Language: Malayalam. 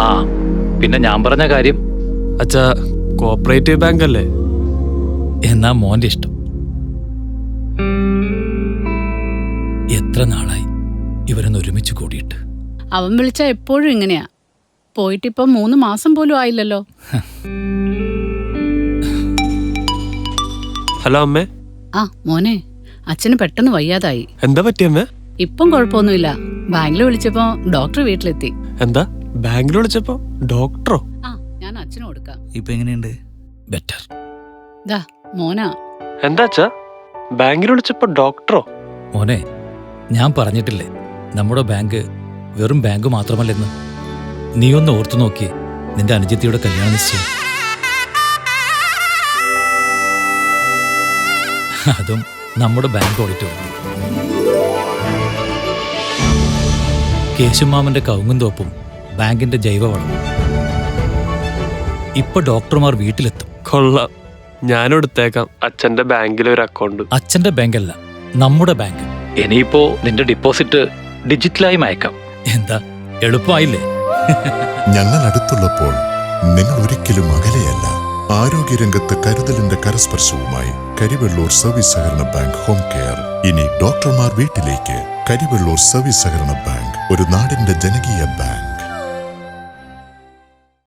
ആ പിന്നെ ഞാൻ പറഞ്ഞ കാര്യം. അച്ഛാ, കോപ്പറേറ്റീവ് ബാങ്ക് അല്ലേ? എന്നാ മോന്റെ ഇഷ്ടം. എത്ര നാളായി ഇവരൊന്ന് ഒരുമിച്ച് കൂടിയിട്ട്. അവൻ വിളിച്ചാ എപ്പോഴും ഇങ്ങനെയാ. പോയിട്ടിപ്പം 3 മാസം പോലും ആയില്ലല്ലോ. ഹലോ അമ്മേ. ആ മോനെ, അച്ഛന് പെട്ടെന്ന് വയ്യാതായി. എന്താ പറ്റിയമ്മേ? ഇപ്പം കുഴപ്പമൊന്നുമില്ല. ബാങ്കിൽ വിളിച്ചപ്പോ ഡോക്ടർ വീട്ടിലെത്തി. എന്താ ബാങ്കിൽ വിളിച്ചപ്പോ ഡോക്ടറോ? ആ ഞാൻ അച്ഛന് കൊടുക്കാം. ഇപ്പൊ എങ്ങനെയുണ്ട്? ബെറ്റർ. ദാ മോനാ. എന്താ അച്ഛാ, ബാങ്കിൽ വിളിച്ചപ്പോ ഡോക്ടറോ? മോനെ, ഞാൻ പറഞ്ഞിട്ടില്ലേ നമ്മുടെ ബാങ്ക് വെറും ബാങ്ക് മാത്രമല്ലെന്ന്. നീ ഒന്ന് ഓർത്തു നോക്കിയേ നിന്റെ അനുജത്തിയുടെ കല്യാണ നിശ്ചയം. അതും നമ്മുടെ ബാങ്ക് ഓഡിറ്റോറിയം. കേശുമാമന്റെ കവുങ്ങും തോപ്പും ബാങ്കിന്റെ ജൈവവളം. ഇപ്പൊ ഡോക്ടർമാർ വീട്ടിലെത്തും. കൊള്ളാം, ഞാനും എടുത്തേക്കാം അച്ഛന്റെ ബാങ്കിൽ ഒരു അക്കൗണ്ട്. അച്ഛന്റെ ബാങ്കല്ല, നമ്മുടെ ബാങ്ക്. ഇനിയിപ്പോ നിന്റെ ഡിപ്പോസിറ്റ് ഡിജിറ്റലായി അയക്കാം. എന്താ എളുപ്പമായില്ലേ? ഞങ്ങൾ അടുത്തുള്ളപ്പോൾ നിങ്ങൾ ഒരിക്കലും അകലെയല്ല. ആരോഗ്യരംഗത്ത് കരുതലിന്റെ കരസ്പർശവുമായി കരിവെള്ളൂർ സർവീസ് സഹകരണ ബാങ്ക് ഹോം കെയർ. ഇനി ഡോക്ടർമാർ വീട്ടിലേക്ക്. കരിവെള്ളൂർ സർവീസ് സഹകരണ ബാങ്ക്, ഒരു നാടിന്റെ ജനകീയ ബാങ്ക്.